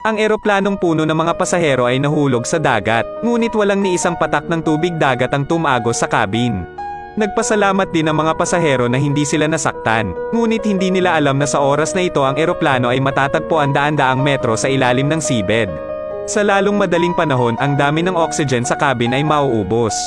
Ang eroplanong puno ng mga pasahero ay nahulog sa dagat, ngunit walang ni isang patak ng tubig dagat ang tumagos sa cabin. Nagpasalamat din ang mga pasahero na hindi sila nasaktan, ngunit hindi nila alam na sa oras na ito ang eroplano ay matatagpuan daan-daang metro sa ilalim ng seabed. Sa lalong madaling panahon ang dami ng oxygen sa cabin ay mauubos.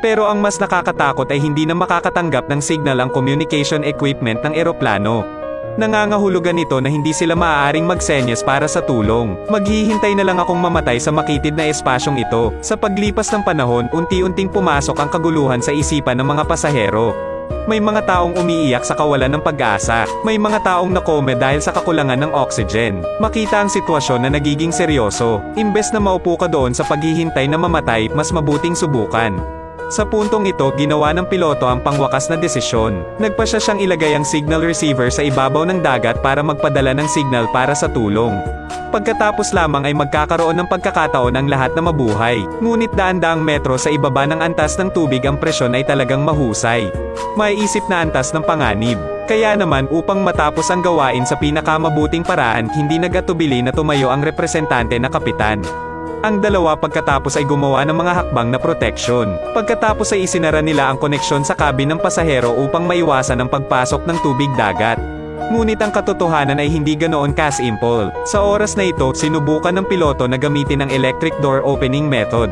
Pero ang mas nakakatakot ay hindi na makakatanggap ng signal ang communication equipment ng eroplano. Nangangahulugan ito na hindi sila maaaring magsenyas para sa tulong. Maghihintay na lang akong mamatay sa makitid na espasyong ito. Sa paglipas ng panahon, unti-unting pumasok ang kaguluhan sa isipan ng mga pasahero. May mga taong umiiyak sa kawalan ng pag-asa. May mga taong nakome dahil sa kakulangan ng oxygen. Makita ang sitwasyon na nagiging seryoso. Imbes na maupo ka doon sa paghihintay na mamatay, mas mabuting subukan. Sa puntong ito, ginawa ng piloto ang pangwakas na desisyon. Nagpasya siyang ilagay ang signal receiver sa ibabaw ng dagat para magpadala ng signal para sa tulong. Pagkatapos lamang ay magkakaroon ng pagkakataon ang lahat na mabuhay. Ngunit daan-daang metro sa ibaba ng antas ng tubig ang presyon ay talagang mahusay. Maiisip na antas ng panganib. Kaya naman upang matapos ang gawain sa pinakamabuting paraan, hindi nag-atubili na tumayo ang representante na kapitan. Ang dalawa pagkatapos ay gumawa ng mga hakbang na proteksyon. Pagkatapos ay isinara nila ang koneksyon sa cabin ng pasahero upang maiwasan ang pagpasok ng tubig dagat. Ngunit ang katotohanan ay hindi ganoon ka-simple. Sa oras na ito, sinubukan ng piloto na gamitin ang electric door opening method.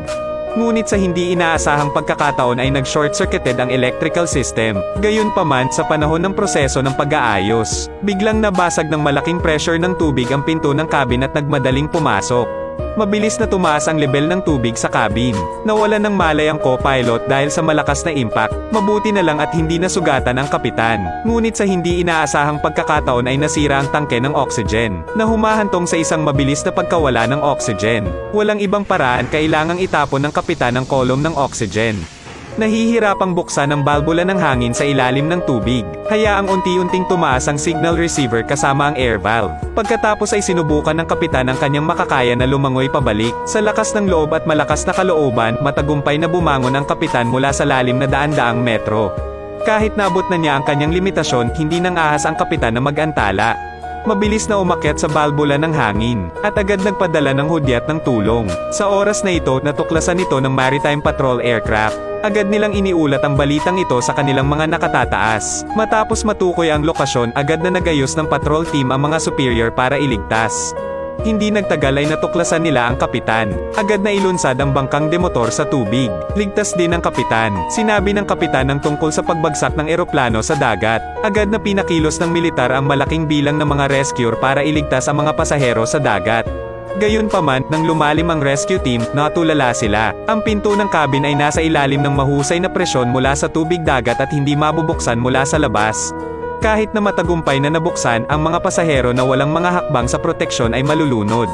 Ngunit sa hindi inaasahang pagkakataon ay nag-short-circuited ang electrical system. Gayunpaman, sa panahon ng proseso ng pag-aayos, biglang nabasag ng malaking pressure ng tubig ang pinto ng cabin at nagmadaling pumasok. Mabilis na tumaas ang level ng tubig sa cabin. Nawalan ng malay ang co-pilot dahil sa malakas na impact. Mabuti na lang at hindi nasugatan ang kapitan. Ngunit sa hindi inaasahang pagkakataon ay nasira ang tangke ng oxygen, na humahantong sa isang mabilis na pagkawala ng oxygen. Walang ibang paraan, kailangang itapon ng kapitan ang kolom ng oxygen. Nahihirapang buksan ang balbula ng hangin sa ilalim ng tubig. Hayaang unti-unting tumaas ang signal receiver kasama ang air valve. Pagkatapos ay sinubukan ng kapitan ang kanyang makakaya na lumangoy pabalik. Sa lakas ng loob at malakas na kalooban, matagumpay na bumangon ang kapitan mula sa lalim na daan-daang metro. Kahit naabot na niya ang kanyang limitasyon, hindi nang ahas ang kapitan na mag-antala. Mabilis na umakyat sa balbula ng hangin, at agad nagpadala ng hudyat ng tulong. Sa oras na ito, natuklasan ito ng Maritime Patrol Aircraft. Agad nilang iniulat ang balitang ito sa kanilang mga nakatataas. Matapos matukoy ang lokasyon, agad na nagayos ng patrol team ang mga superior para iligtas. Hindi nagtagal ay natuklasan nila ang kapitan. Agad na ilunsad ang bangkang demotor sa tubig. Ligtas din ang kapitan. Sinabi ng kapitan ang tungkol sa pagbagsak ng eroplano sa dagat. Agad na pinakilos ng militar ang malaking bilang ng mga rescuer para iligtas ang mga pasahero sa dagat. Gayunpaman, nang lumalim ang rescue team, natulala sila. Ang pinto ng cabin ay nasa ilalim ng mahusay na presyon mula sa tubig dagat at hindi mabubuksan mula sa labas. Kahit na matagumpay na nabuksan, ang mga pasahero na walang mga hakbang sa proteksyon ay malulunod.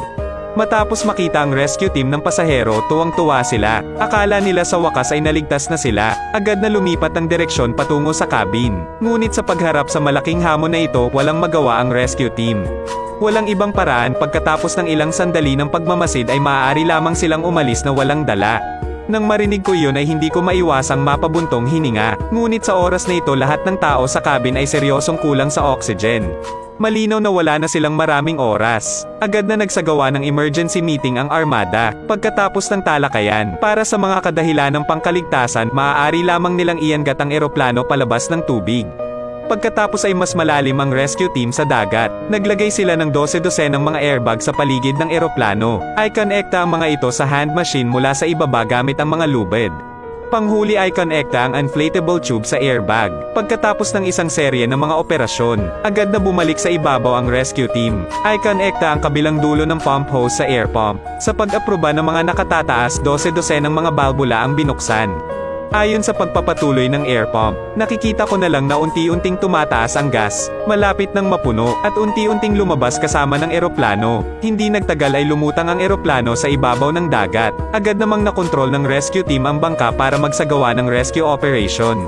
Matapos makita ang rescue team ng pasahero, tuwang-tuwa sila. Akala nila sa wakas ay naligtas na sila. Agad na lumipat ang direksyon patungo sa cabin. Ngunit sa pagharap sa malaking hamon na ito, walang magawa ang rescue team. Walang ibang paraan, pagkatapos ng ilang sandali ng pagmamasid ay maaari lamang silang umalis na walang dala. Nang marinig ko yun ay hindi ko maiwasang mapabuntong hininga. Ngunit sa oras na ito lahat ng tao sa cabin ay seryosong kulang sa oxygen. Malinaw na wala na silang maraming oras. Agad na nagsagawa ng emergency meeting ang armada. Pagkatapos ng talakayan, para sa mga kadahilan ng pangkaligtasan, maaari lamang nilang ianggat ang eroplano palabas ng tubig. Pagkatapos ay mas malalim ang rescue team sa dagat. Naglagay sila ng 12 ng mga airbag sa paligid ng eroplano. Ay konekta ang mga ito sa hand machine mula sa ibaba gamit ang mga lubid. Panghuli ay konekta ang inflatable tube sa airbag. Pagkatapos ng isang serye ng mga operasyon, agad na bumalik sa ibabaw ang rescue team. Ay konekta ang kabilang dulo ng pump hose sa air pump. Sa pag-aproba ng mga nakatataas, 12 ng mga balbula ang binuksan. Ayon sa pagpapatuloy ng air pump, nakikita ko na lang na unti-unting tumataas ang gas, malapit nang mapuno, at unti-unting lumabas kasama ng eroplano. Hindi nagtagal ay lumutang ang eroplano sa ibabaw ng dagat. Agad namang nakontrol ng rescue team ang bangka para magsagawa ng rescue operation.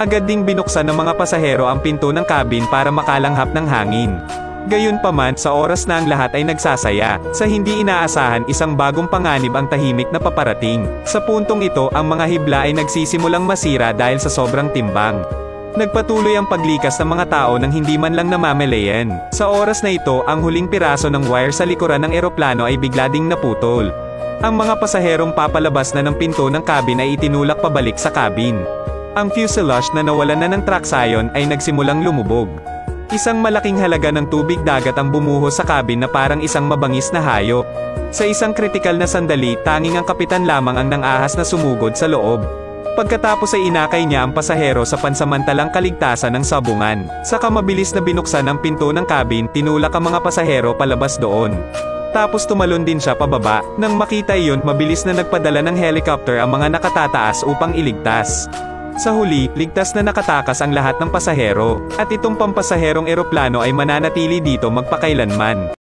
Agad ding binuksan ng mga pasahero ang pinto ng cabin para makalanghap ng hangin. Gayunpaman, sa oras na ang lahat ay nagsasaya, sa hindi inaasahan isang bagong panganib ang tahimik na paparating. Sa puntong ito, ang mga hibla ay nagsisimulang masira dahil sa sobrang timbang. Nagpatuloy ang paglikas ng mga tao nang hindi man lang namamalayan. Sa oras na ito, ang huling piraso ng wire sa likuran ng eroplano ay bigla ding naputol. Ang mga pasaherong papalabas na ng pinto ng cabin ay itinulak pabalik sa cabin. Ang fuselage na nawalan na ng traction ay nagsimulang lumubog. Isang malaking halaga ng tubig dagat ang bumuho sa cabin na parang isang mabangis na hayop. Sa isang kritikal na sandali, tanging ang kapitan lamang ang nang-ahas na sumugod sa loob. Pagkatapos ay inakay niya ang pasahero sa pansamantalang kaligtasan ng sabungan. Saka mabilis na binuksan ang pinto ng cabin, tinulak ang mga pasahero palabas doon. Tapos tumalon din siya pababa. Nang makita iyon, mabilis na nagpadala ng helicopter ang mga nakatataas upang iligtas. Sa huli, ligtas na nakatakas ang lahat ng pasahero. At itong pampasaherong eroplano ay mananatili dito magpakailanman.